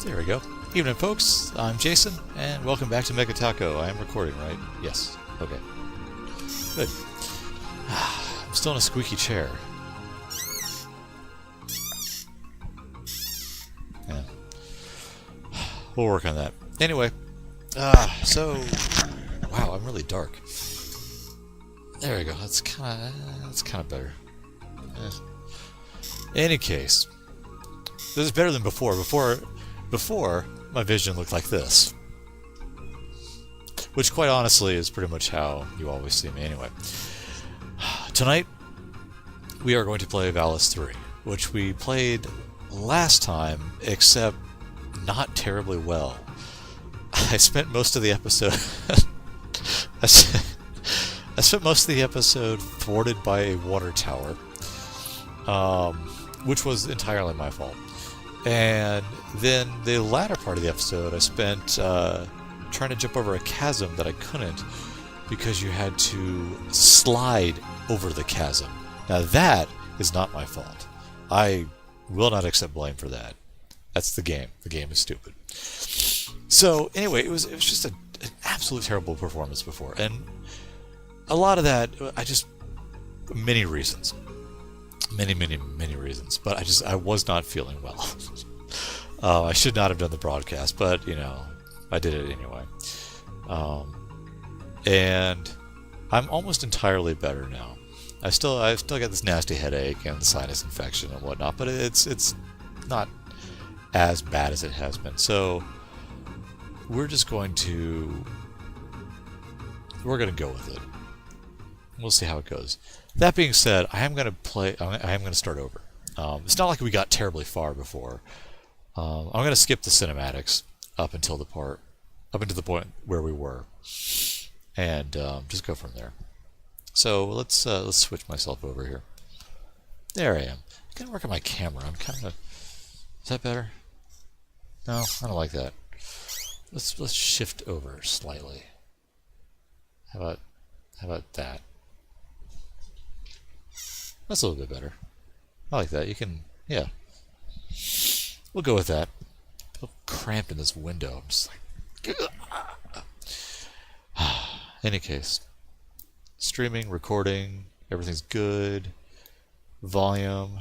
There we go. Evening, folks. I'm Jason, and welcome back to Mega Taco. I am recording, right? Yes. Okay. Good. I'm still in a squeaky chair. Yeah. We'll work on that. Anyway, so... Wow, I'm really dark. There we go. That's kind of better. Any case, this is better than before. Before, my vision looked like this. Which, quite honestly, is pretty much how you always see me anyway. Tonight, we are going to play Valis III, which we played last time, except not terribly well. I spent most of the episode... I spent most of the episode thwarted by a water tower, which was entirely my fault. And then the latter part of the episode I spent trying to jump over a chasm that I couldn't because you had to slide over the chasm. Now that is not my fault. I will not accept blame for that. That's the game. The game is stupid. So anyway, it was just an absolute terrible performance before. And a lot of that, many reasons. Many reasons. But I was not feeling well. I should not have done the broadcast, but, I did it anyway. And I'm almost entirely better now. I've still got this nasty headache and sinus infection and whatnot, but it's not as bad as it has been. So we're going to go with it. We'll see how it goes. That being said, I am going to start over. It's not like we got terribly far before. I'm going to skip the cinematics up until the point where we were, and just go from there. So let's switch myself over here. There I am. I gotta work on my camera. I'm kind of. Is that better? No, I don't like that. Let's shift over slightly. How about that? That's a little bit better. I like that. You can, yeah. We'll go with that. I feel cramped in this window. I'm just like... Any case. Streaming, recording, everything's good. Volume,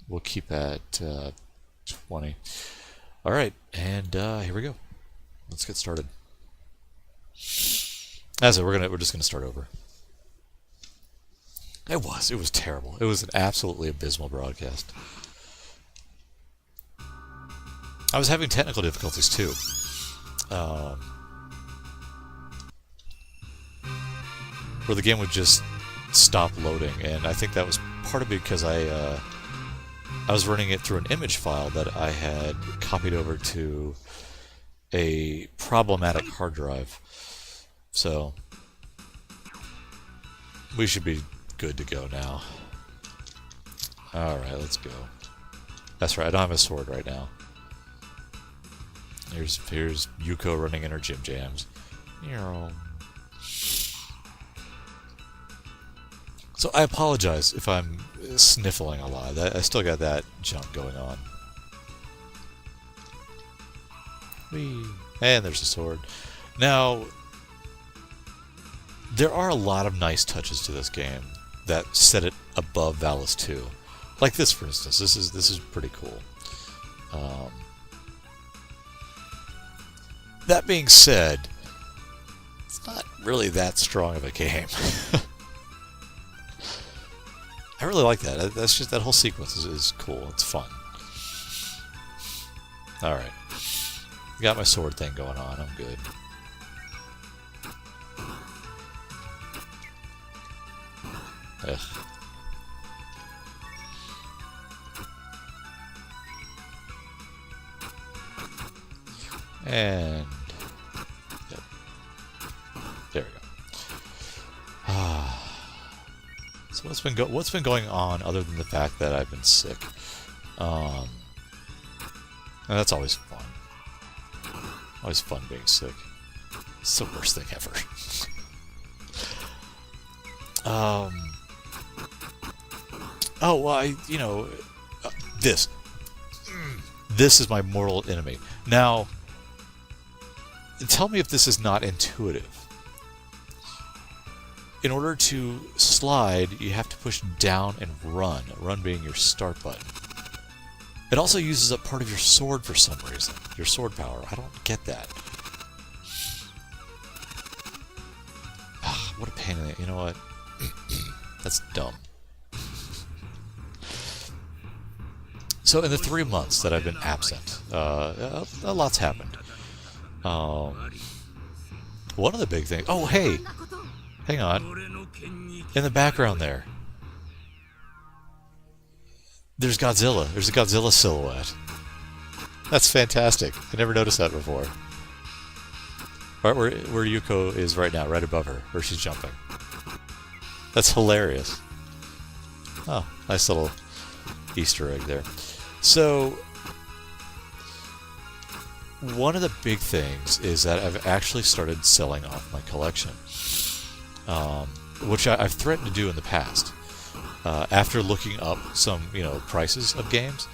we'll keep at 20. Alright, and here we go. Let's get started. As I said, we're just gonna start over. It was terrible. It was an absolutely abysmal broadcast. I was having technical difficulties too. Where the game would just stop loading, and I think that was part of it because I was running it through an image file that I had copied over to a problematic hard drive. So we should be good to go now. Alright, let's go. That's right, I don't have a sword right now. Here's Yuko running in her gym jams. So I apologize if I'm sniffling a lot. I still got that junk going on. Whee! And there's a sword. Now, there are a lot of nice touches to this game that set it above Valis II. Like this, for instance. This is pretty cool. That being said, it's not really that strong of a game. I really like that. That's just, that whole sequence is cool. It's fun. Alright. Got my sword thing going on. I'm good. Ugh. And yep. There we go. So what's been going on other than the fact that I've been sick? And that's always fun. Always fun being sick. It's the worst thing ever. Oh, well, this this is my mortal enemy. Now, tell me if this is not intuitive. In order to slide, you have to push down and run. Run being your start button. It also uses up part of your sword for some reason. Your sword power. I don't get that. What a pain in the... You know what? That's dumb. So in the 3 months that I've been absent, a lot's happened. One of the big things... Oh, hey! Hang on. In the background there. There's Godzilla. There's a Godzilla silhouette. That's fantastic. I never noticed that before. Right where Yuko is right now, right above her, where she's jumping. That's hilarious. Oh, nice little Easter egg there. So, one of the big things is that I've actually started selling off my collection. Which I've threatened to do in the past. After looking up some, prices of games,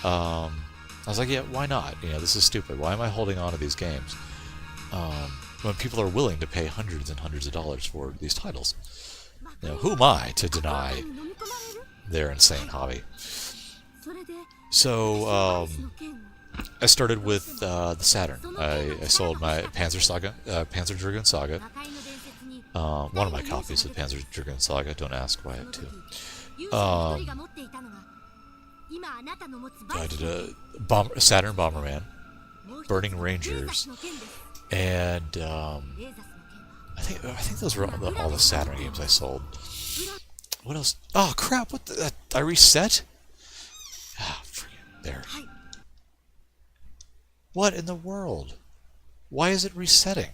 I was like, yeah, why not? This is stupid. Why am I holding on to these games when people are willing to pay hundreds and hundreds of dollars for these titles? Who am I to deny their insane hobby? So, I started with the Saturn. I sold my Panzer Dragoon Saga. One of my copies of Panzer Dragoon Saga. Don't ask why I have two. I did a Saturn Bomberman, Burning Rangers, and I think those were all the Saturn games I sold. What else? Oh crap! What the? I reset? Ah, there. What in the world? Why is it resetting?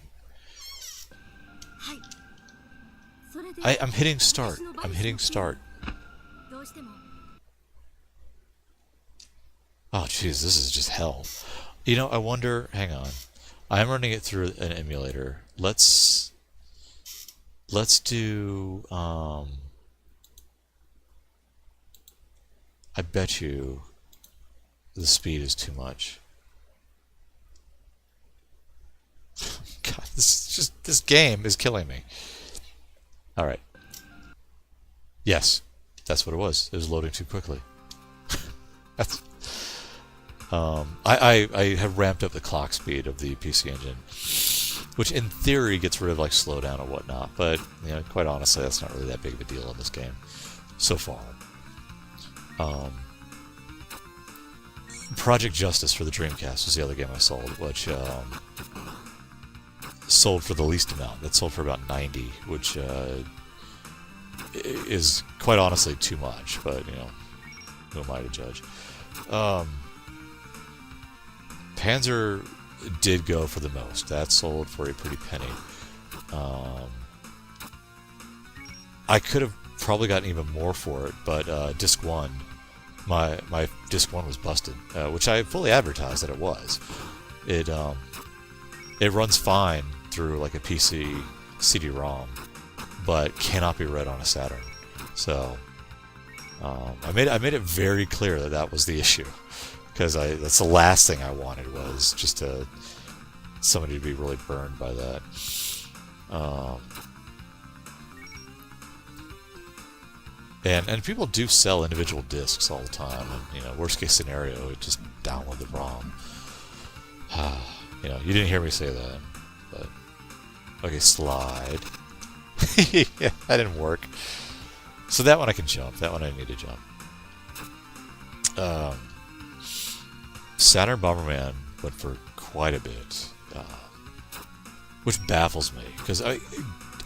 I'm hitting start. I'm hitting start. Oh, jeez, this is just hell. I wonder... Hang on. I'm running it through an emulator. Let's do... I bet you the speed is too much. God, this game is killing me. Alright. Yes, that's what it was. It was loading too quickly. That's... I have ramped up the clock speed of the PC Engine, which in theory gets rid of like slowdown and whatnot, but quite honestly, that's not really that big of a deal in this game so far. Project Justice for the Dreamcast was the other game I sold, which sold for the least amount. That sold for about 90, which is quite honestly too much, but who am I to judge? Panzer did go for the most. That sold for a pretty penny. I could have probably gotten even more for it, but disc 1, my disc 1 was busted, which I fully advertised that it was. It runs fine through like a PC CD-ROM, but cannot be read on a Saturn. So I made it very clear that was the issue, because that's the last thing I wanted, was just somebody to be really burned by that. And people do sell individual discs all the time, and worst case scenario, just download the ROM. You didn't hear me say that, but okay, slide. Yeah, that didn't work. So that one I can jump. That one I need to jump. Saturn Bomberman went for quite a bit, which baffles me, because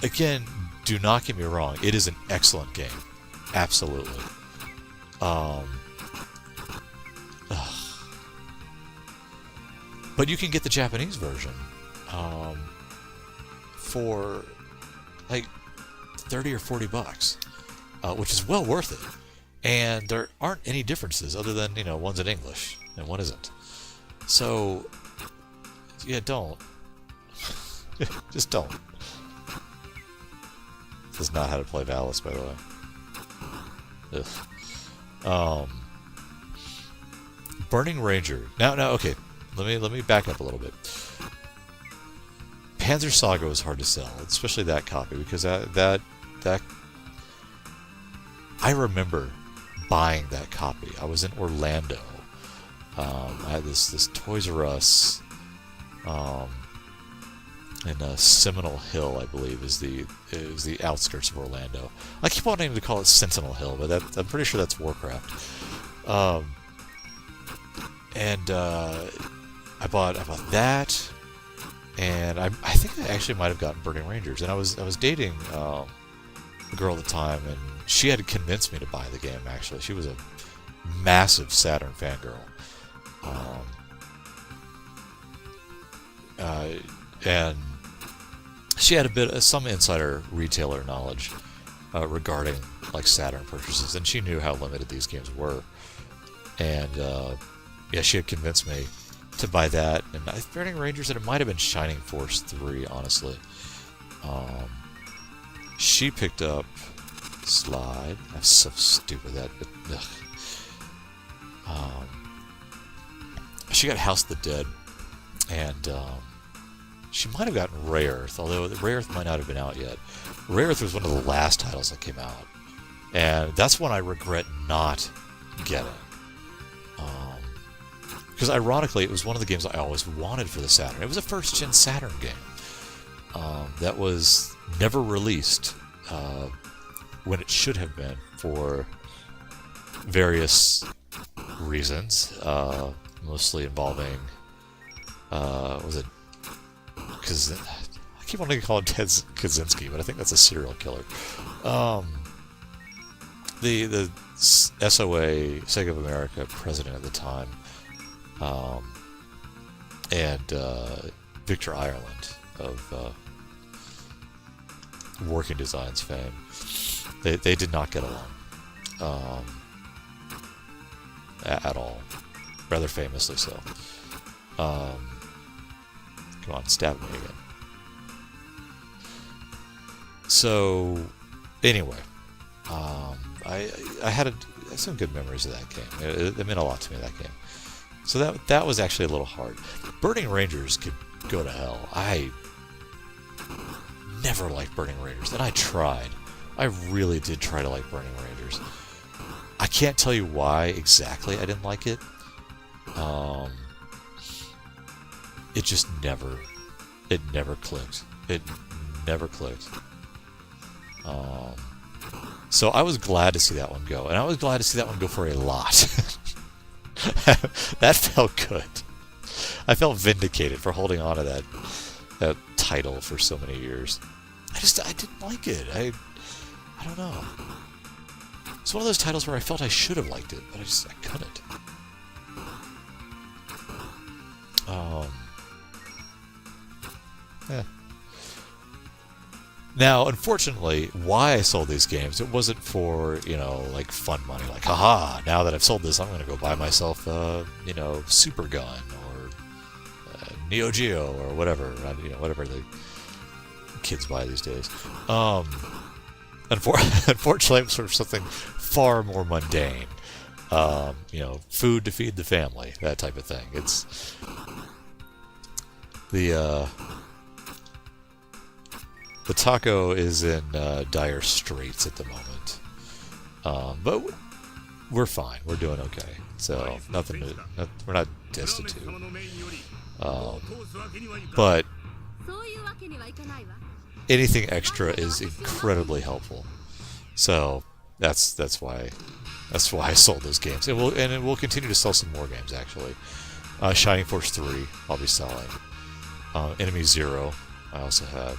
again, do not get me wrong, it is an excellent game. Absolutely. But you can get the Japanese version for like 30 or 40 bucks, which is well worth it. And there aren't any differences other than, one's in English and one isn't. So, yeah, don't. Just don't. This is not how to play Valis, by the way. Ugh. Burning Ranger. Now, okay. Let me back up a little bit. Panzer Saga was hard to sell, especially that copy, because that I remember buying that copy. I was in Orlando. I had this Toys R Us in Seminole Hill, I believe, is the outskirts of Orlando. I keep wanting to call it Sentinel Hill, but I'm pretty sure that's Warcraft. And I bought that, and I think I actually might have gotten Burning Rangers. And I was dating a girl at the time, and she had to convince me to buy the game. Actually, she was a massive Saturn fangirl. And she had some insider retailer knowledge regarding like Saturn purchases, and she knew how limited these games were. And yeah, she had convinced me to buy that, and Burning Rangers, and it might have been Shining Force 3, honestly. She picked up Slide. That's so stupid, that, but she got House of the Dead, and she might have gotten Ray Earth, although Ray Earth might not have been out yet. Ray Earth was one of the last titles that came out, and that's one I regret not getting. Because ironically, it was one of the games I always wanted for the Saturn. It was a first-gen Saturn game that was never released when it should have been for various reasons, mostly involving, was it? Because I keep wanting to call him Ted Kaczynski, but I think that's a serial killer. The SOA, Sega of America president at the time, and Victor Ireland of Working Designs fame, they did not get along at all, rather famously so. Come on, stab me again. So, anyway, I had some good memories of that game. It meant a lot to me, that game. So that was actually a little hard. Burning Rangers could go to hell. I never liked Burning Rangers, and I tried. I really did try to like Burning Rangers. I can't tell you why exactly I didn't like it. It just never clicked. It never clicked. So I was glad to see that one go, and I was glad to see that one go for a lot. That felt good. I felt vindicated for holding on to that title for so many years. I didn't like it. I don't know. It's one of those titles where I felt I should have liked it, but I couldn't. Yeah. Now, unfortunately, why I sold these games, it wasn't for, like fun money. Like, haha, now that I've sold this, I'm going to go buy myself, Super Gun or Neo Geo or whatever, whatever the kids buy these days. Unfortunately, it was sort of something far more mundane. Food to feed the family, that type of thing. It's the taco is in dire straits at the moment, but we're fine. We're doing okay. So we're not destitute. But anything extra is incredibly helpful. So that's why I sold those games, and it will continue to sell some more games actually. Shining Force 3, I'll be selling. Enemy Zero, I also have.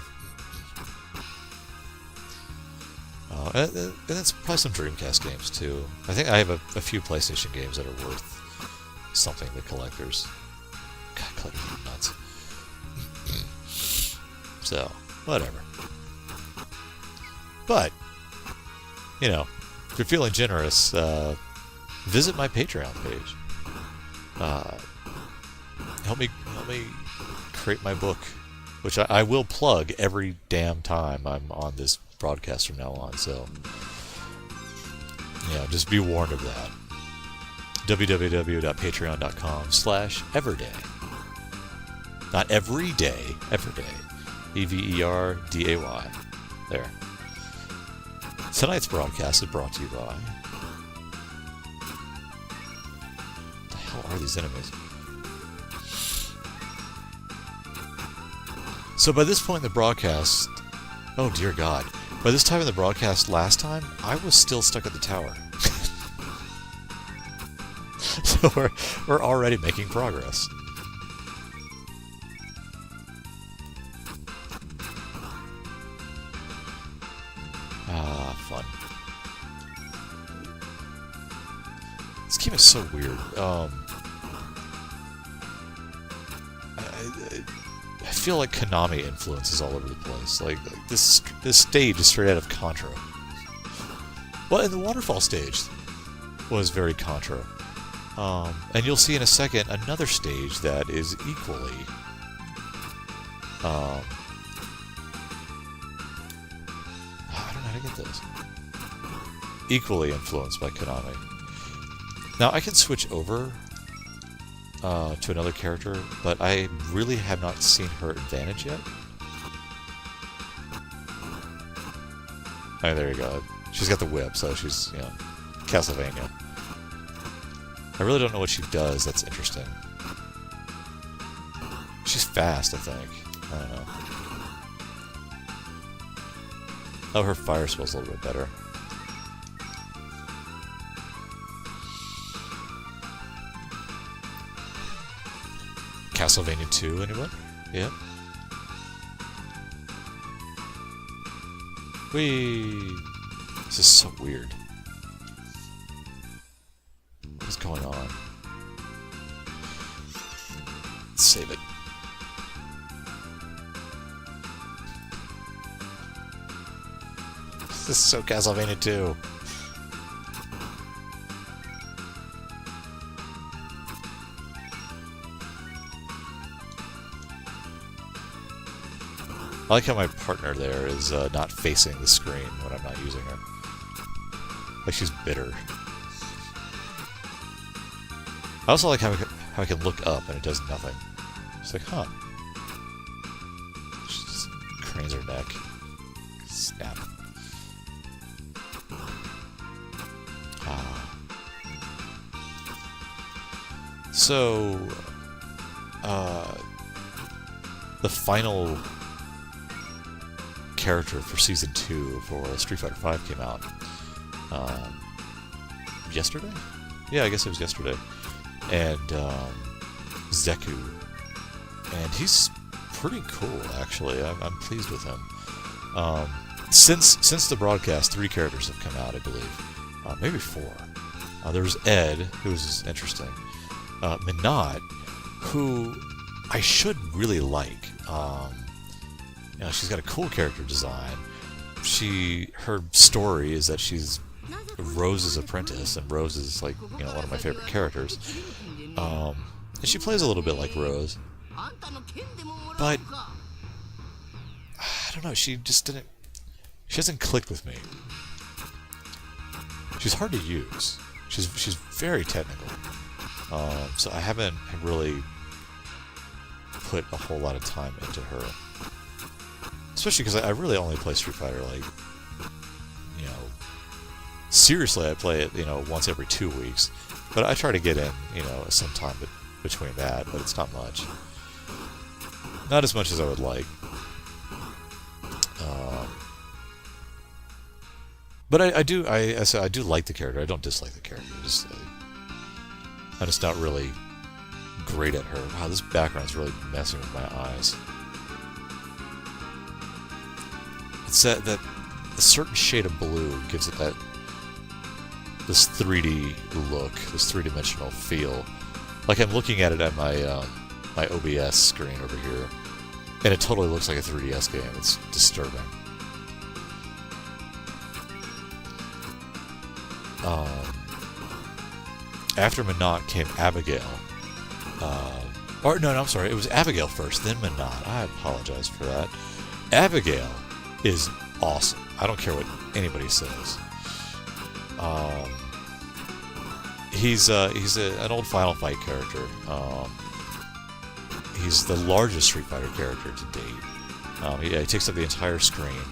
And it's probably some Dreamcast games too. I think I have a few PlayStation games that are worth something to collectors. God, collectors are nuts. So, whatever. But, if you're feeling generous, visit my Patreon page. Help me create my book, which I will plug every damn time I'm on this broadcast from now on. So, just be warned of that. www.patreon.com/everday. Not every day, everday. EVERDAY. There. Tonight's broadcast is brought to you by... What the hell are these enemies? So by this point in the broadcast... Oh dear God. By this time in the broadcast last time, I was still stuck at the tower. So we're already making progress. Fun. This game is so weird. I feel like Konami influences all over the place. Like this stage is straight out of Contra. Well, and the waterfall stage was very Contra. And you'll see in a second another stage that is equally I don't know how to get those. Equally influenced by Konami. Now I can switch over to another character, but I really have not seen her advantage yet. Oh, there you go. She's got the whip, so she's, you know, Castlevania. I really don't know what she does that's interesting. She's fast, I think. I don't know. Oh, her fire spell's a little bit better. Castlevania 2, anyone? Yeah. Whee! This is so weird. What is going on? Let's save it. This is so Castlevania 2. I like how my partner there is not facing the screen when I'm not using her. Like she's bitter. I also like how I can look up and it does nothing. It's like, huh. She just cranes her neck. Snap. Ah. So, the final character for Season 2 for Street Fighter V came out yesterday? Yeah, I guess it was yesterday. And Zeku. And he's pretty cool, actually. I'm pleased with him. Since the broadcast, 3 characters have come out, I believe. Maybe 4. There's Ed, who's interesting. Minot, who I should really like. You know, she's got a cool character design. Her story is that she's Rose's apprentice, and Rose is, like, you know, one of my favorite characters. And she plays a little bit like Rose, but I don't know. She hasn't clicked with me. She's hard to use. She's very technical. So I haven't really put a whole lot of time into her. Especially because I really only play Street Fighter, like, you know, seriously I play it, you know, once every 2 weeks. But I try to get in, you know, some time between that, but it's not much. Not as much as I would like. But I do like the character. I don't dislike the character. I'm just not really great at her. Wow, this background's really messing with my eyes. It's that a certain shade of blue gives it this 3D look, this 3-dimensional feel. Like I'm looking at it at my my OBS screen over here, and it totally looks like a 3DS game. It's disturbing. After Minot came Abigail. No, I'm sorry. It was Abigail first, then Minot. I apologize for that. Abigail is awesome. I don't care what anybody says. He's an old Final Fight character. He's the largest Street Fighter character to date. He takes up the entire screen.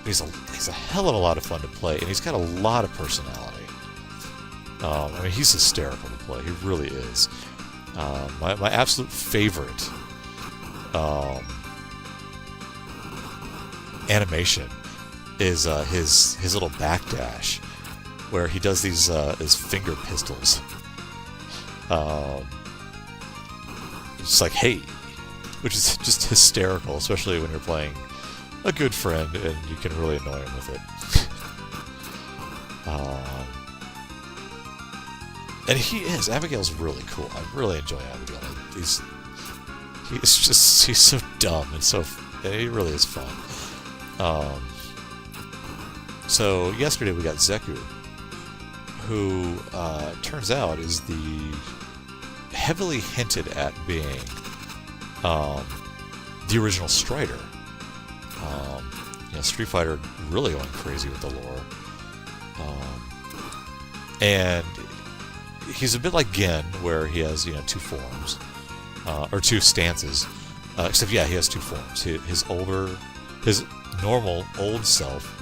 He's a hell of a lot of fun to play, and he's got a lot of personality. I mean, he's hysterical to play. He really is. My absolute favorite animation is his little backdash, where he does these his finger pistols. It's like, hey, which is just hysterical, especially when you're playing a good friend and you can really annoy him with it. And Abigail's really cool. I really enjoy Abigail. He's so dumb and he really is fun. So yesterday we got Zeku, who turns out is the heavily hinted at being the original Strider. Street Fighter really going crazy with the lore. And he's a bit like Gen, where he has two forms, or two stances. Except he has two forms: his normal old self,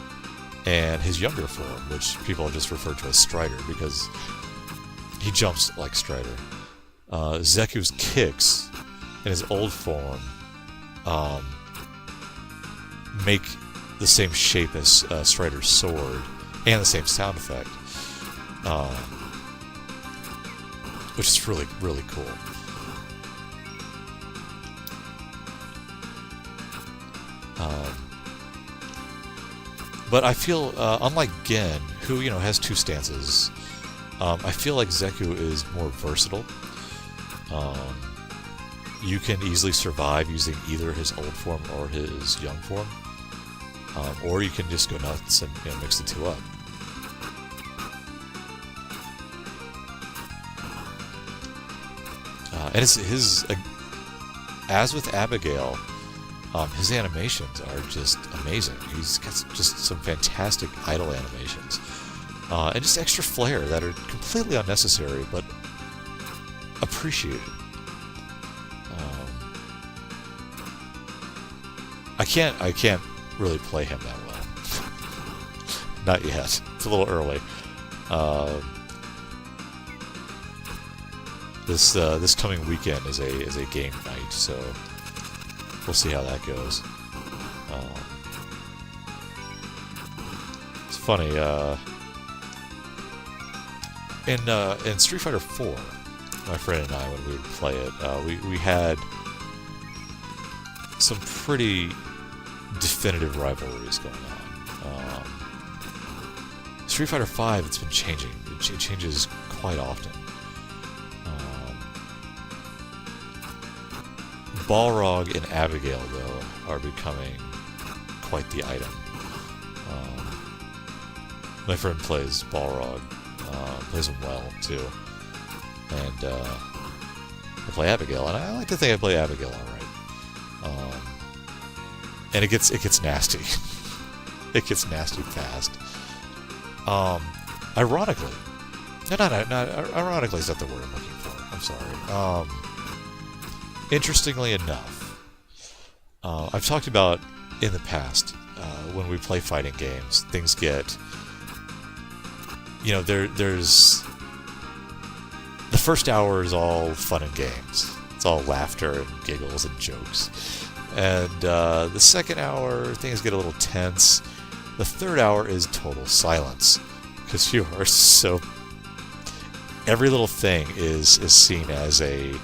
and his younger form, which people just refer to as Strider because he jumps like Strider. Zeku's kicks in his old form make the same shape as Strider's sword and the same sound effect, which is really, really cool. But I feel, unlike Gen, who has two stances, I feel like Zeku is more versatile. You can easily survive using either his old form or his young form, or you can just go nuts and mix the two up. And as with Abigail, his animations are just amazing. He's got just some fantastic idle animations, and just extra flair that are completely unnecessary but appreciated. I can't really play him that well. Not yet. It's a little early. This coming weekend is a game night, so we'll see how that goes. It's funny. In Street Fighter 4, my friend and I, when we would play it, we had some pretty definitive rivalries going on. Street Fighter 5, it's been changing. It changes quite often. Balrog and Abigail, though, are becoming quite the item. My friend plays Balrog, plays him well, too. And I play Abigail, and I like to think I play Abigail alright. And it gets nasty. It gets nasty fast. Ironically, not ironically is not the word I'm looking for. I'm sorry. Interestingly enough, I've talked about in the past, when we play fighting games, things get, there's the first hour is all fun and games. It's all laughter and giggles and jokes. And the second hour, things get a little tense. The third hour is total silence, because you are so... Every little thing is seen as an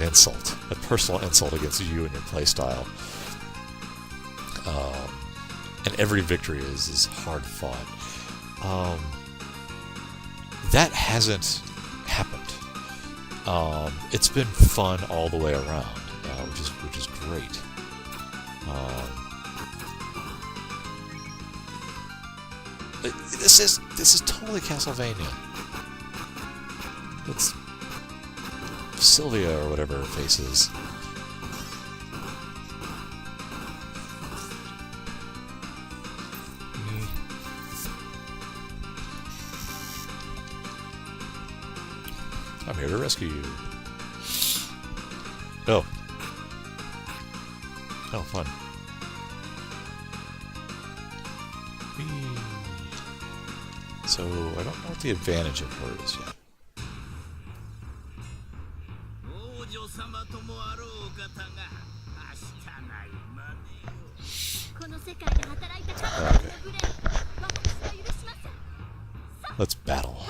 insult, a personal insult against you and your playstyle. And every victory is hard fought. That hasn't happened. It's been fun all the way around, which is great. This is totally Castlevania. It's Sylvia or whatever her face is. I'm here to rescue you. Oh. Oh, fun. Whee. So, I don't know what the advantage of her is yet. Okay. Let's battle.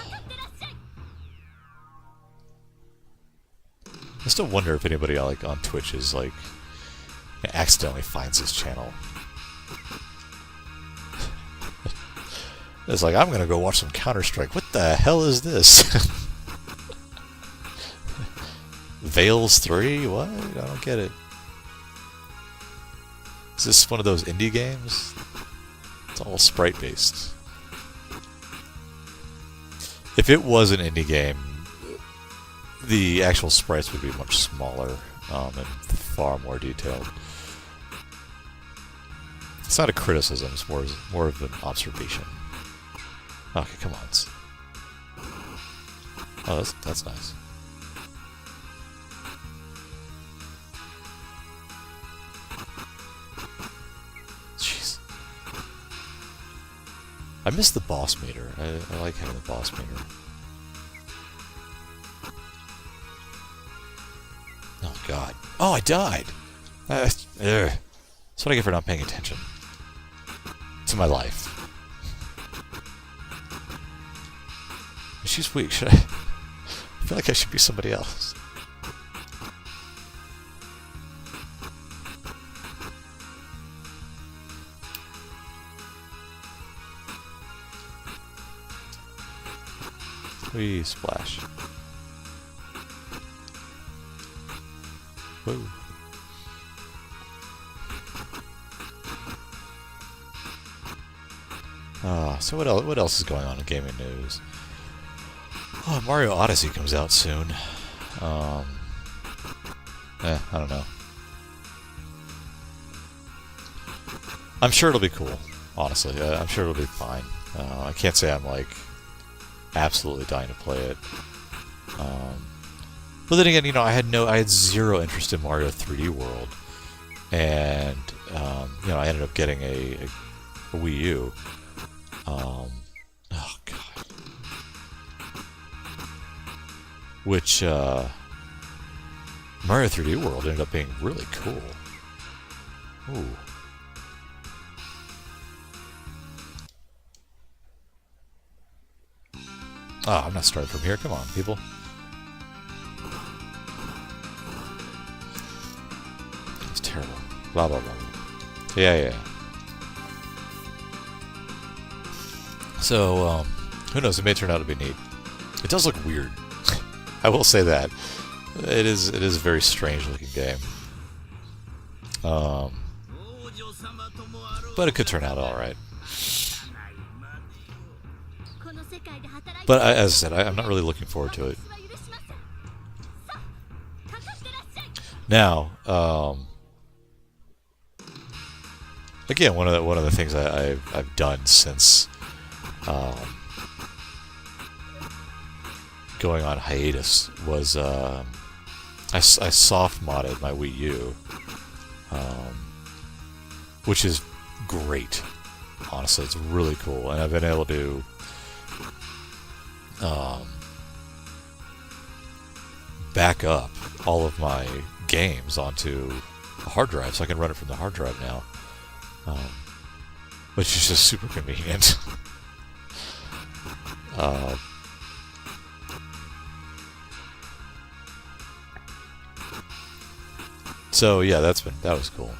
I still wonder if anybody like on Twitch is like accidentally finds this channel. It's like, I'm gonna go watch some Counter-Strike. What the hell is this? Valis III? What? I don't get it. Is this one of those indie games? It's all sprite-based. If it was an indie game, the actual sprites would be much smaller and far more detailed. It's not a criticism, it's more of an observation. Okay, come on. Oh, that's nice. Jeez. I miss the boss meter. I like having the boss meter. Oh, God. Oh, I died! That's what I get for not paying attention to my life. She's weak. Should I feel like I should be somebody else. Wee splash. Whoa. So what else is going on in gaming news? Oh, Mario Odyssey comes out soon. I don't know. I'm sure it'll be cool, honestly. I'm sure it'll be fine. I can't say I'm, like, absolutely dying to play it. But then again, you know, I had zero interest in Mario 3D World. And, you know, I ended up getting a Wii U. Oh, God. Which, Mario 3D World ended up being really cool. Ooh. Oh, I'm not starting from here. Come on, people. It's terrible. Blah, blah, blah. Yeah. So, who knows? It may turn out to be neat. It does look weird. I will say that. It is a very strange looking game. But it could turn out alright. But as I said, I'm not really looking forward to it. Now, again, one of the things I've done since going on hiatus was I soft modded my Wii U, which is great. Honestly, it's really cool, and I've been able to back up all of my games onto a hard drive, so I can run it from the hard drive now, which is just super convenient. So yeah, that was cool.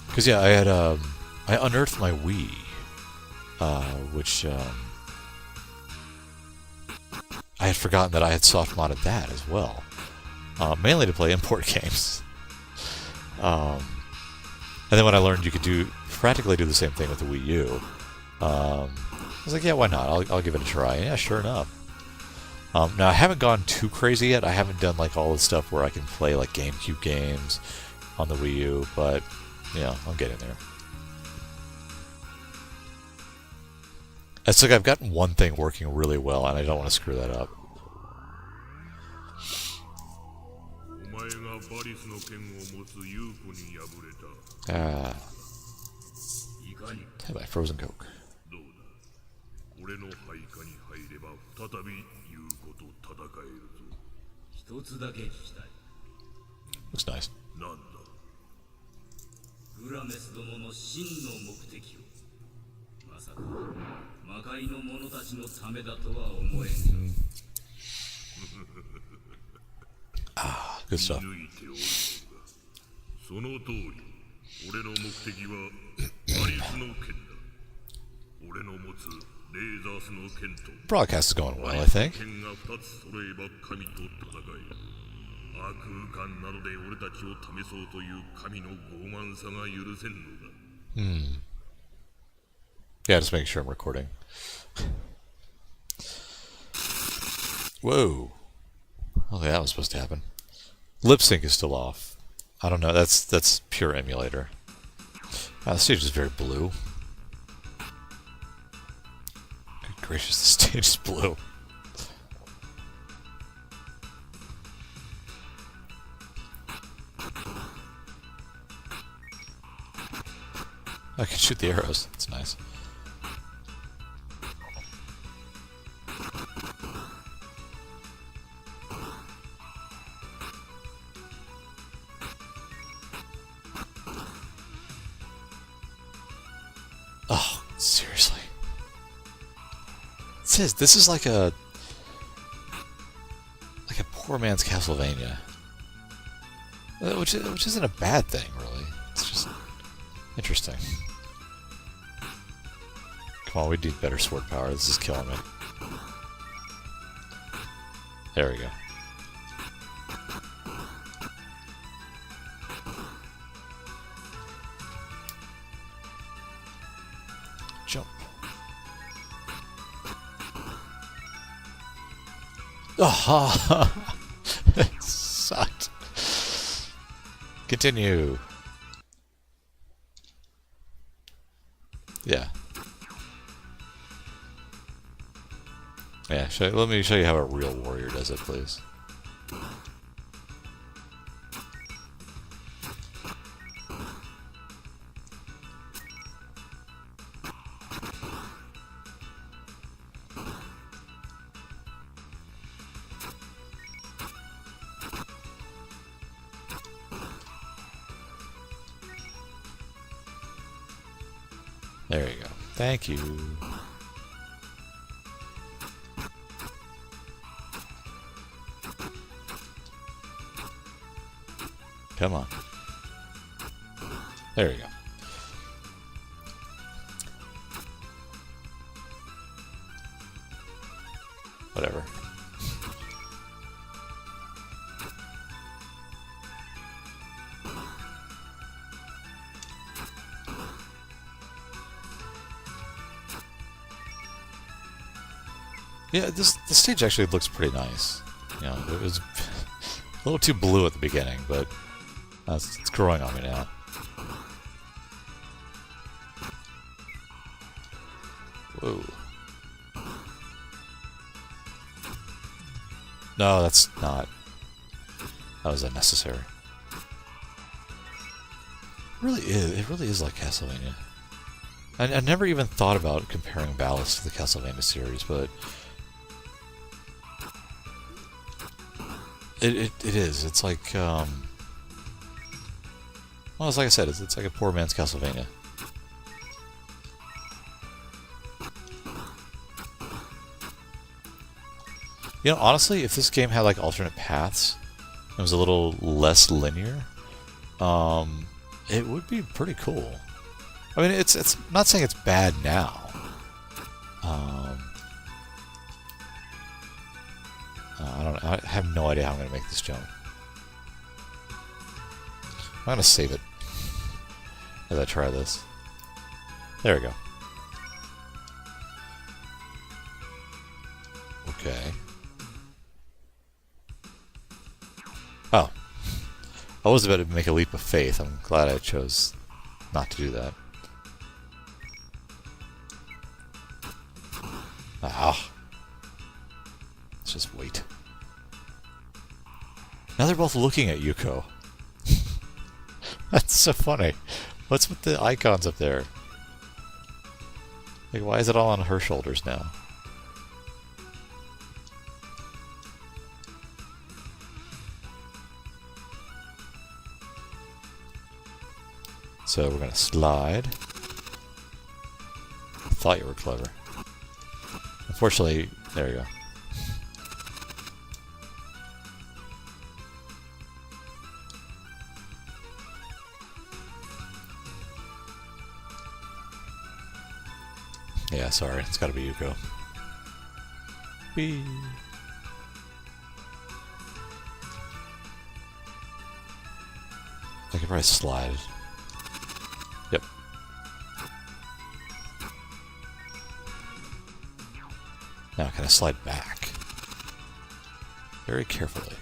Because yeah, I unearthed my Wii, which I had forgotten that I had soft modded that as well, mainly to play import games. And then when I learned you could practically do the same thing with the Wii U, I was like, yeah, why not? I'll give it a try. And yeah, sure enough, Now I haven't gone too crazy yet. I haven't done like all the stuff where I can play like GameCube games on the Wii U, but I'm getting there. It's like I've gotten one thing working really well, and I don't want to screw that up. Have my frozen Coke. Looks nice. Good stuff. Broadcast is going well, I think. Yeah, just making sure I'm recording. Whoa. Okay, that was supposed to happen. Lip sync is still off. I don't know. That's pure emulator. The stage is very blue. Good gracious, the stage is blue. I can shoot the arrows. That's nice. Oh, seriously. It says this is like a poor man's Castlevania. Which isn't a bad thing, really. It's just interesting. Come on, we need better sword power. This is killing me. There we go. Jump. Oh, it sucked. Continue. Yeah. Yeah, let me show you how a real warrior does it, please. There you go. Thank you. Come on. There you go. Whatever. Yeah, the stage actually looks pretty nice. It was a little too blue at the beginning, but it's growing on me now. Whoa. No, that's not. That was unnecessary. It really is like Castlevania. I never even thought about comparing Valis to the Castlevania series, but it is. It's like well, it's like I said, it's like a poor man's Castlevania. Honestly, if this game had like alternate paths, it was a little less linear, it would be pretty cool. I mean, it's not saying it's bad now. I have no idea how I'm going to make this jump. I'm going to save it as I try this. There we go. Okay. Oh, I was about to make a leap of faith. I'm glad I chose not to do that. Ah. Let's just wait. Now they're both looking at Yuko. That's so funny. What's with the icons up there? Like, why is it all on her shoulders now? So we're gonna slide. I thought you were clever. Unfortunately, there you go. Yeah, sorry. It's gotta be Yuko. Whee! I could probably slide. Yep. Now can I slide back? Very carefully.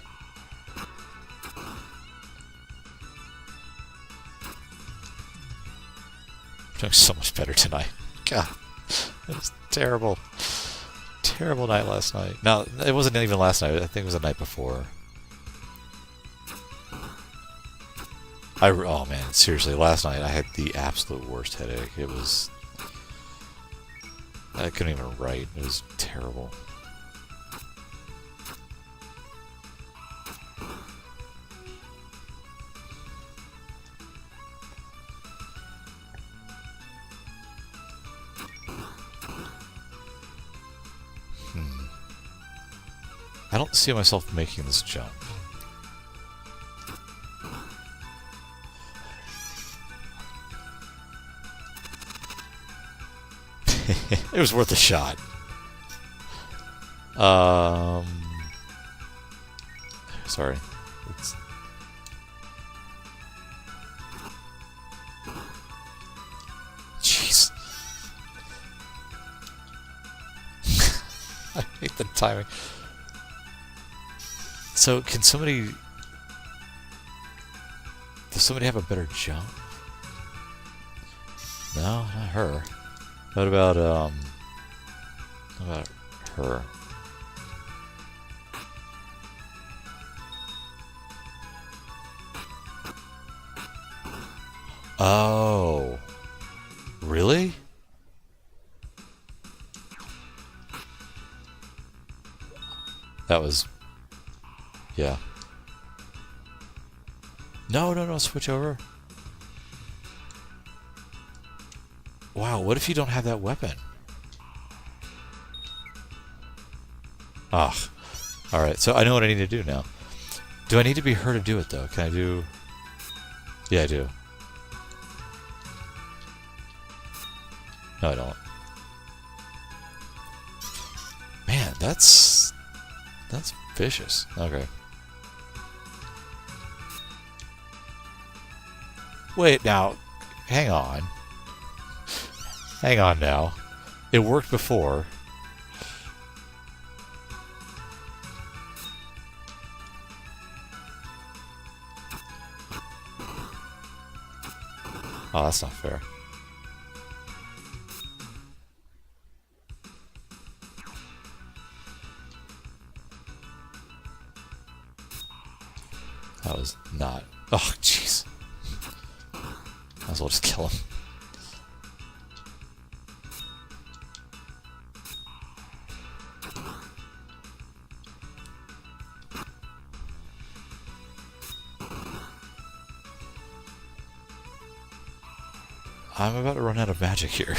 I'm doing so much better tonight. God. It was terrible. Terrible night last night. No, it wasn't even last night. I think it was the night before. Oh man, seriously, last night I had the absolute worst headache. It was... I couldn't even write. It was terrible. I don't see myself making this jump. It was worth a shot. Sorry. Jeez. I hate the timing. So, can somebody... Does somebody have a better jump? No, not her. What about her? Oh. Really? That was... Yeah. No, switch over. Wow, what if you don't have that weapon? Ah. Alright, so I know what I need to do now. Do I need to be her to do it, though? Can I do... Yeah, I do. No, I don't. Man, that's vicious. Okay. Wait, now, hang on. Hang on now. It worked before. Oh, that's not fair. That was not... Oh, jeez. Might as well just kill him. I'm about to run out of magic here.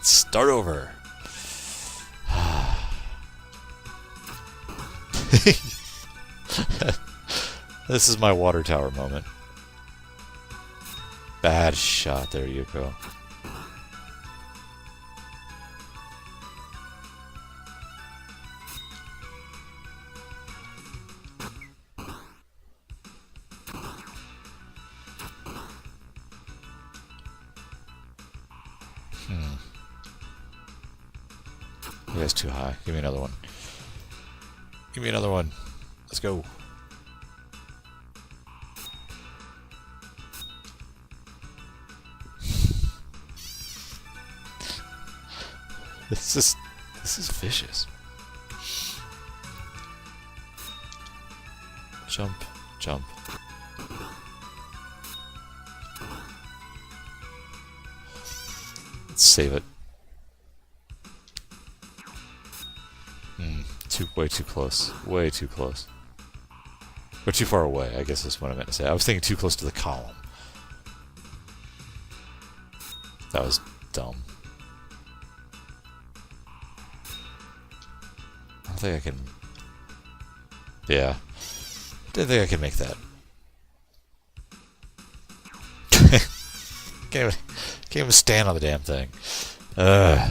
Start over. This is my water tower moment. Bad shot there, Yuko. You guys too high. Give me another one. Give me another one. Let's go. This is vicious. Jump, jump. Let's save it. Way too close. Way too close. Or too far away, I guess is what I meant to say. I was thinking too close to the column. That was dumb. I don't think I can... Yeah. Didn't think I could make that. Can't even stand on the damn thing. Ugh.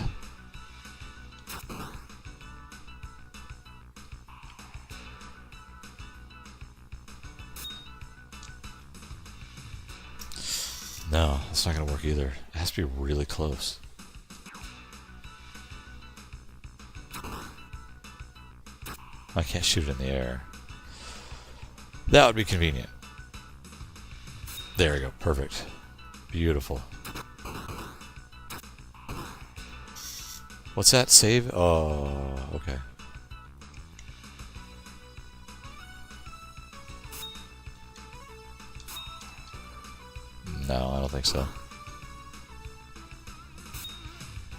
No, that's not going to work either. It has to be really close. I can't shoot it in the air. That would be convenient. There we go. Perfect. Beautiful. What's that? Save? Oh, okay. No, I don't think so.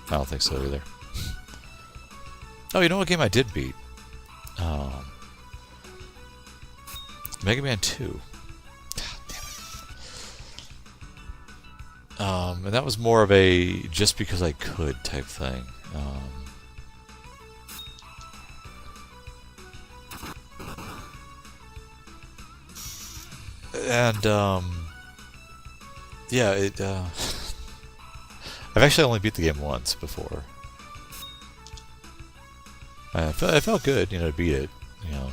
I don't think so either. Oh, you know what game I did beat? Mega Man 2. God damn it. And that was more of a just because I could type thing. Yeah, it. I've actually only beat the game once before. I felt good, you know, to beat it, you know.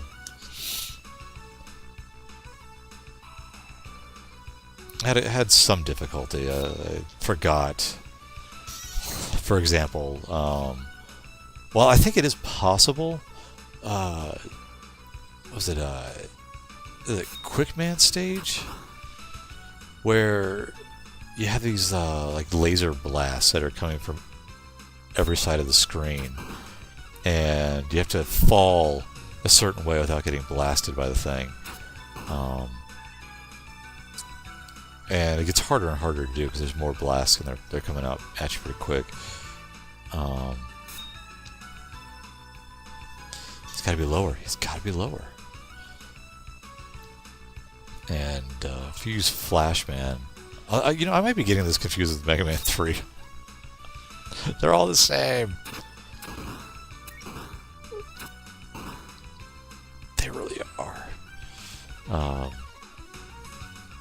It had some difficulty. I forgot. For example, well, I think it is possible. Was it the Quickman stage? Where you have these like laser blasts that are coming from every side of the screen, and you have to fall a certain way without getting blasted by the thing. And it gets harder and harder to do because there's more blasts and they're coming out at you pretty quick. It's got to be lower. It's got to be lower. And if you use Flashman, you know, I might be getting this confused with Mega Man 3. They're all the same. They really are. I'm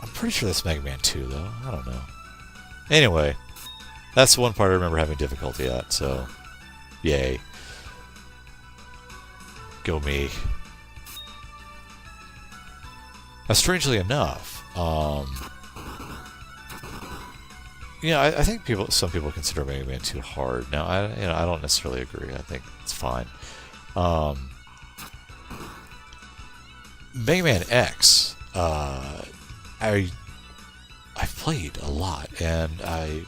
pretty sure that's Mega Man 2, though. I don't know. Anyway, that's the one part I remember having difficulty at, so yay. Go me. Now, strangely enough, you know, I think some people consider Mega Man 2 hard. Now, I don't necessarily agree. I think it's fine. Mega Man X, I've played a lot, and I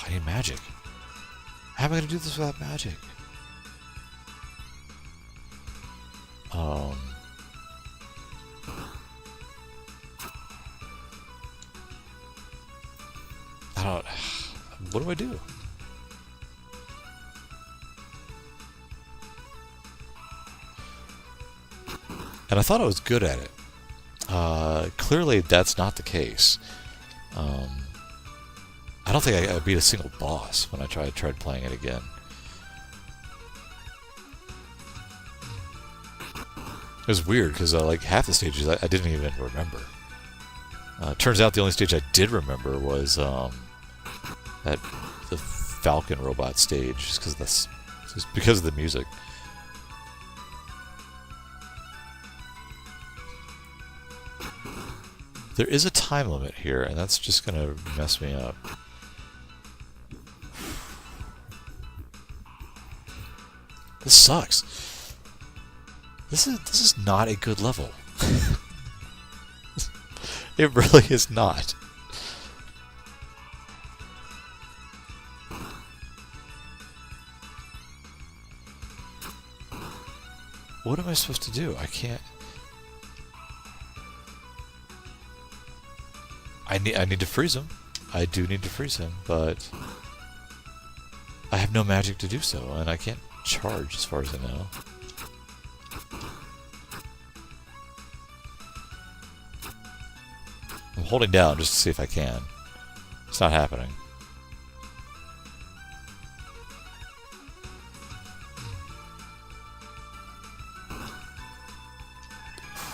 need magic. How am I going to do this without magic? What do I do? And I thought I was good at it. Clearly, that's not the case. I don't think I beat a single boss when I tried playing it again. It was weird because like half the stages I didn't even remember. Turns out the only stage I did remember was the Falcon robot stage, just because of the music. There is a time limit here, and that's just gonna mess me up. This sucks. This is not a good level. It really is not. What am I supposed to do? I can't... I need to freeze him. I do need to freeze him, but... I have no magic to do so, and I can't charge as far as I know. I'm holding down just to see if I can. It's not happening.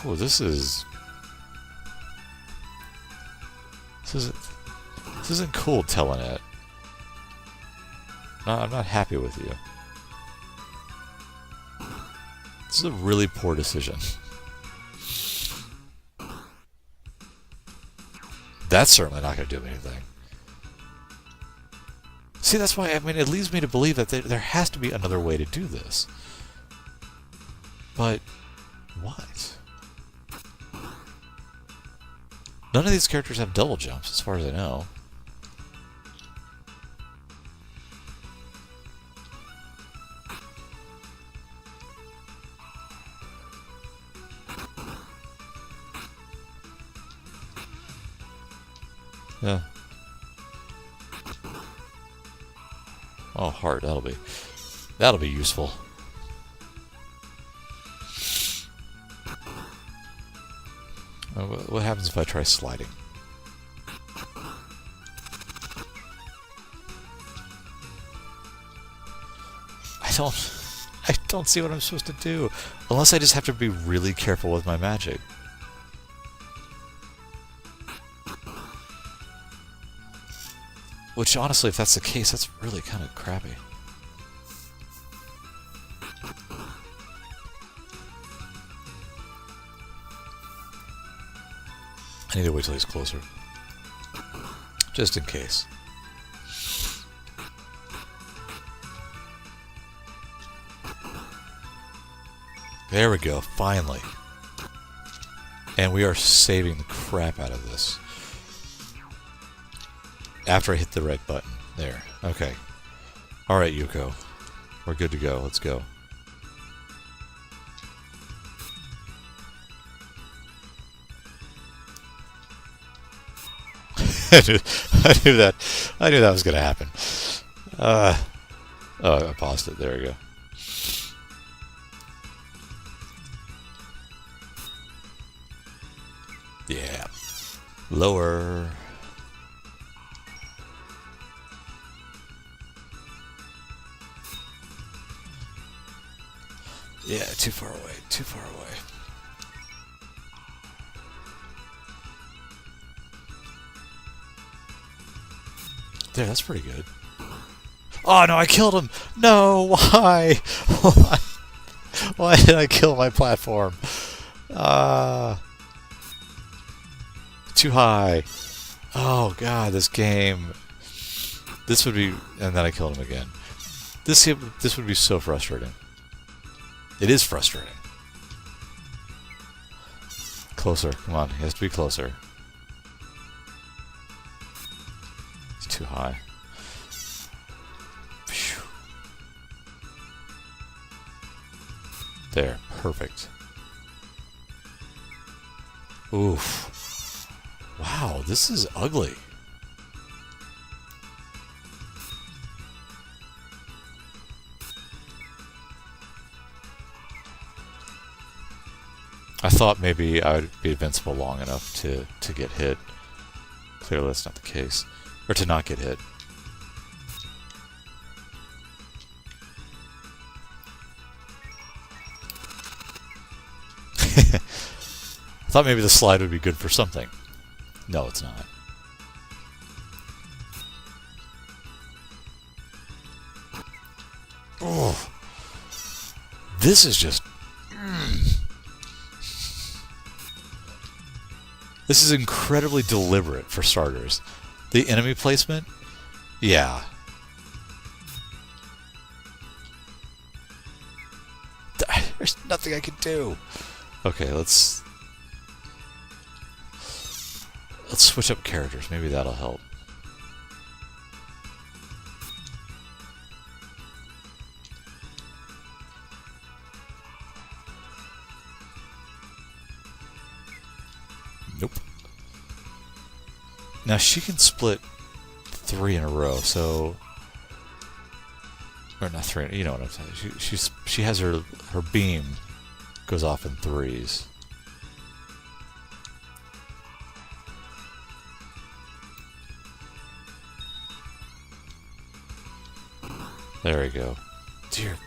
Ooh, this isn't cool, Telenet. No, I'm not happy with you. This is a really poor decision. That's certainly not going to do anything. See, that's why, I mean, it leads me to believe that there has to be another way to do this. But what? None of these characters have double jumps, as far as I know. Yeah. Oh, heart. That'll be useful. What happens if I try sliding? I don't see what I'm supposed to do. Unless I just have to be really careful with my magic. Which, honestly, if that's the case, that's really kind of crappy. I need to wait till he's closer. Just in case. There we go, finally. And we are saving the crap out of this. After I hit the right button. There. Okay. Alright, Yuko. We're good to go. Let's go. I knew that was going to happen. Oh, I paused it. There we go. Yeah. Lower. Yeah, too far away. Too far away. There, that's pretty good. Oh no, I killed him! No, why? Why? Why did I kill my platform? Too high. Oh god, this game. This would be, and then I killed him again. This would be so frustrating. It is frustrating. Closer, come on, he has to be closer. It's too high. Phew. There, perfect. Oof. Wow, this is ugly. I thought maybe I would be invincible long enough to get hit. Clearly that's not the case. Or to not get hit. I thought maybe the slide would be good for something. No, it's not. Oh, this is just... This is incredibly deliberate, for starters. The enemy placement? Yeah. There's nothing I can do. Okay, let's switch up characters. Maybe that'll help. Nope. Now she can split 3 in a row, so... Or not 3, you know what I'm saying. She has her beam goes off in 3s. There we go. Dear.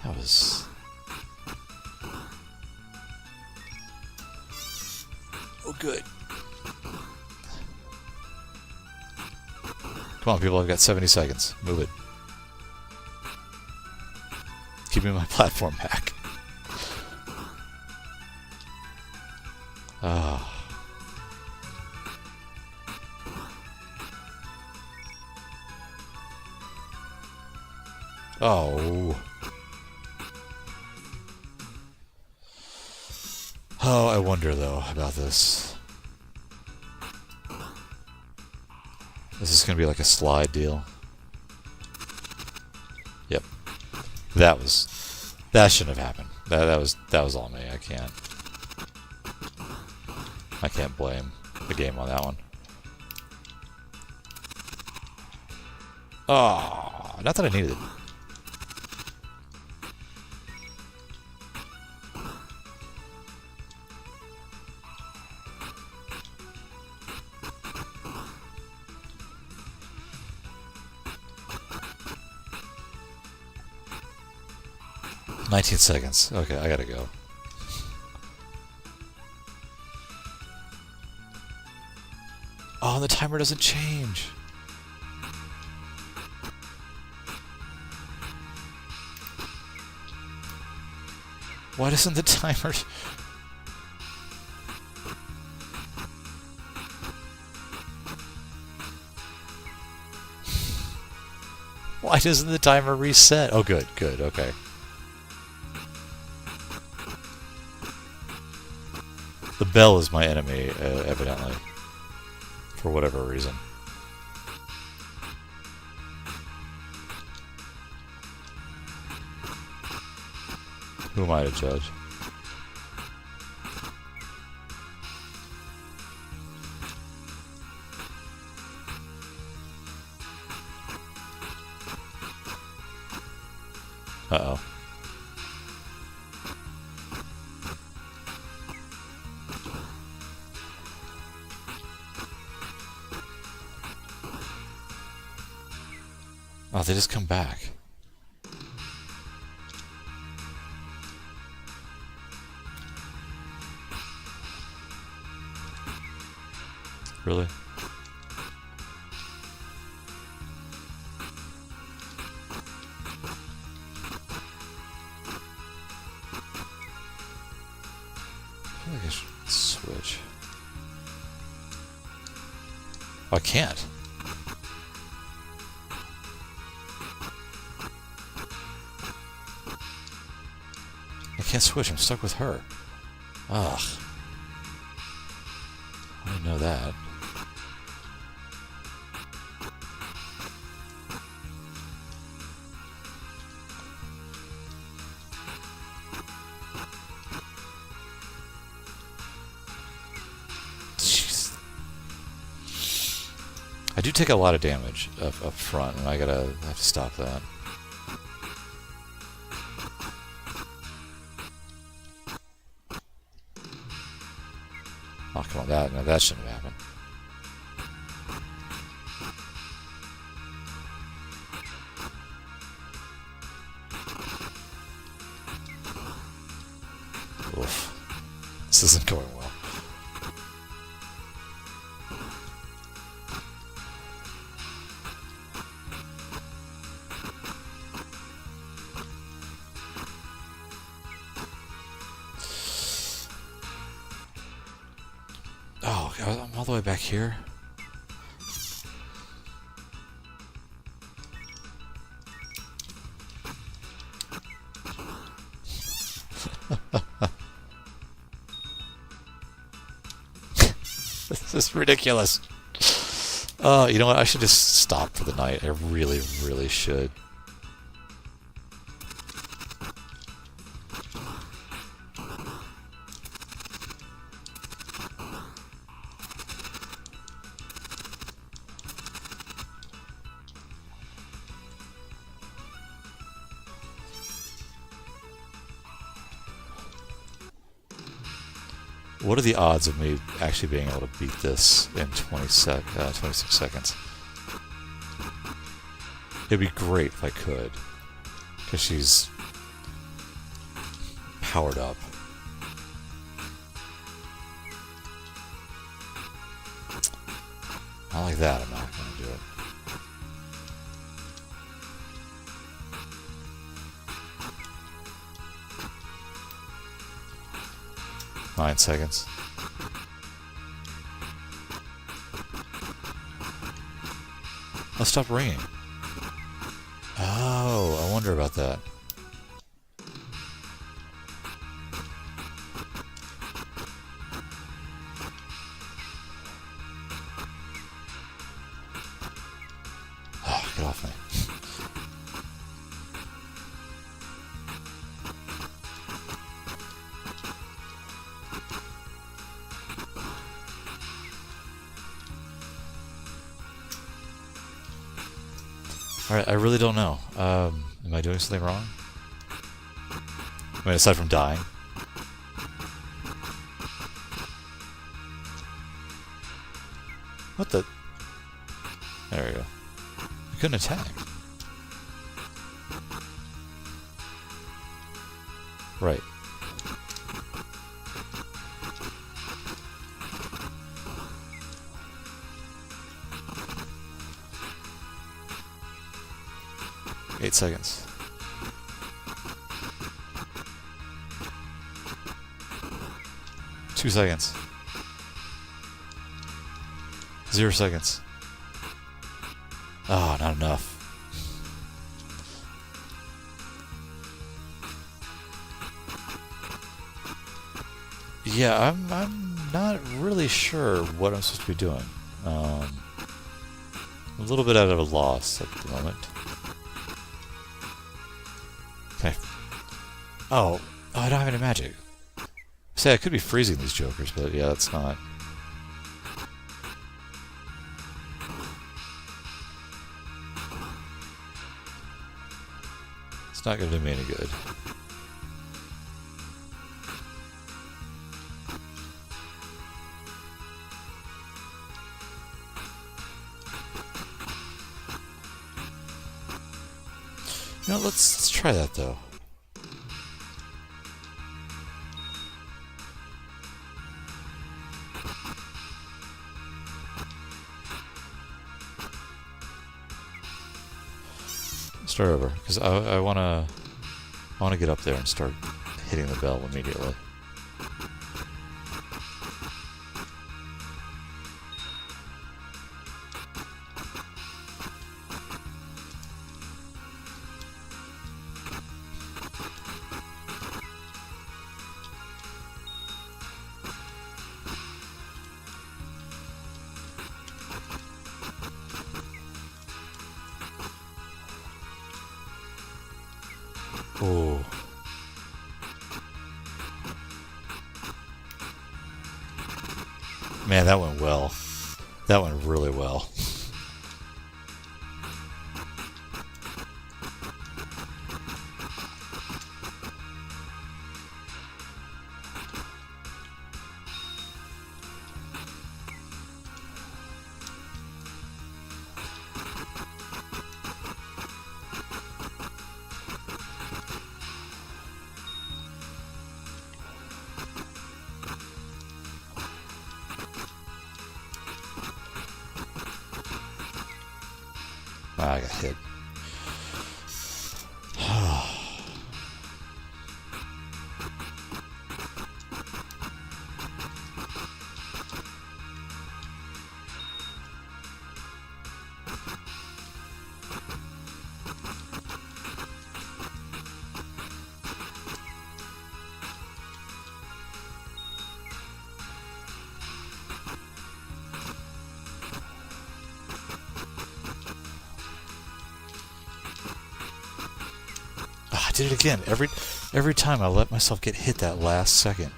That was... Oh, good. Come on, people, I've got 70 seconds. Move it. Give me my platform back. Ah. Oh. Oh, I wonder, though, about this. Is this going to be like a slide deal? Yep. That shouldn't have happened. That was all me. I can't blame the game on that one. Oh, not that I needed it. "19 seconds. Okay, I gotta go." Oh, the timer doesn't change. Why doesn't the timer... Why doesn't the timer reset? Oh, good, okay. The bell is my enemy, evidently. For whatever reason. Who am I to judge? Uh-oh. Oh, they just come back. Really? I feel like I should switch. Oh, I can't. I can't switch. I'm stuck with her. Ugh. I didn't know that. Jeez. I do take a lot of damage up front, and I have to stop that. Oh, come on, that shouldn't have happened. Oof. This isn't going well. all the way back here? This is ridiculous. You know what? I should just stop for the night. I really, really should. What are the odds of me actually being able to beat this in 26 seconds? It'd be great if I could, because she's powered up. Not like that, I'm not going to do it. Nine seconds. Oh, stop ringing. Oh, I wonder about that. Oh, get off me. Alright, I really don't know. Am I doing something wrong? I mean, aside from dying. What the? There we go. I couldn't attack. Right. Eight seconds. Two seconds. 0 seconds. Oh, not enough. Yeah, I'm not really sure what I'm supposed to be doing. A little bit out of a loss at the moment. Okay. Oh, I don't have any magic. Say, I could be freezing these jokers, but yeah, that's not. It's not going to do me any good. You know, let's try that though. Start over, because I wanna get up there and start hitting the bell immediately. Oh. Man, that went well. That went really well. I got hit. I did it again. Every time I let myself get hit that last second.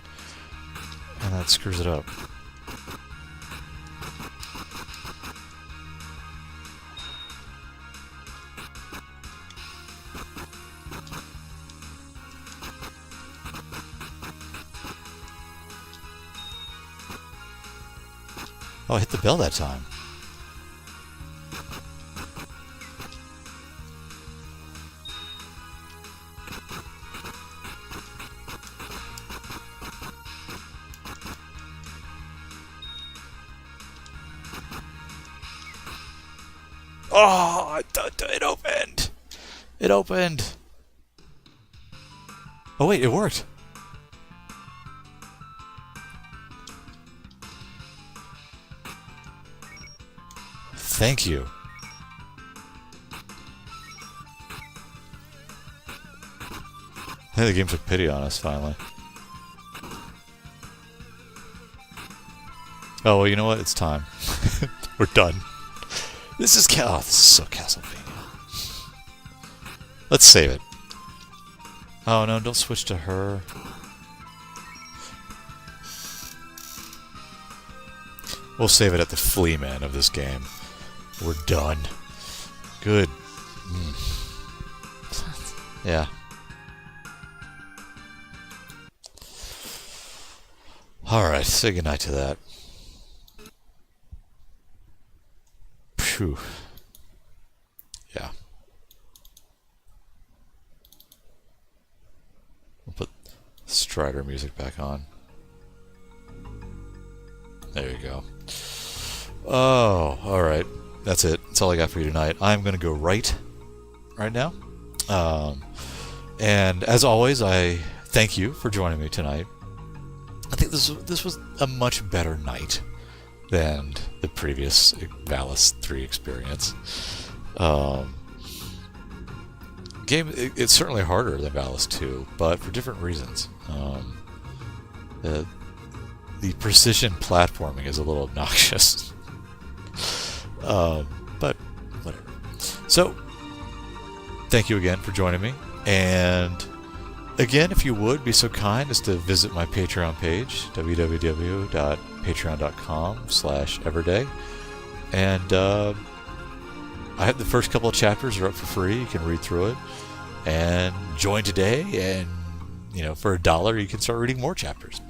And that screws it up. Oh, I hit the bell that time. Oh, it opened. It opened. Oh, wait, it worked. Thank you. I think the game took pity on us, finally. Oh, well, you know what? It's time. We're done. This is this is so Castlevania. Let's save it. Oh, no, don't switch to her. We'll save it at the flea man of this game. We're done. Good. Yeah. Alright, say goodnight to that. Phew. Yeah. We'll put Strider music back on. There you go. Oh, alright. That's it. That's all I got for you tonight. I'm going to go right now. And as always, I thank you for joining me tonight. I think this was a much better night than the previous Valis III experience. Game, it's certainly harder than Valis II, but for different reasons. The precision platforming is a little obnoxious. But whatever. So, thank you again for joining me. And again, if you would be so kind as to visit my Patreon page, www.patreon.com/everday. And I have the first couple of chapters are up for free. You can read through it. And join today, and for $1 you can start reading more chapters.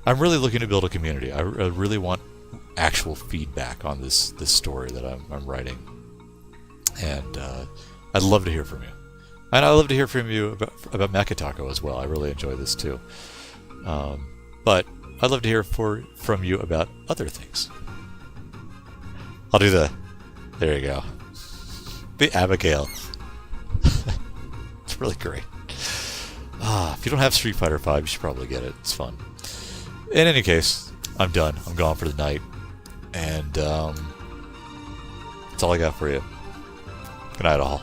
I'm really looking to build a community. I really want actual feedback on this story that I'm writing, and I'd love to hear from you. And I'd love to hear from you about Mekatako as well. I really enjoy this too. But I'd love to hear from you about other things. I'll do there you go. The Abigail. It's really great. If you don't have Street Fighter V, you should probably get it. It's fun. In any case, I'm done. I'm gone for the night. And that's all I got for you. Good night, all.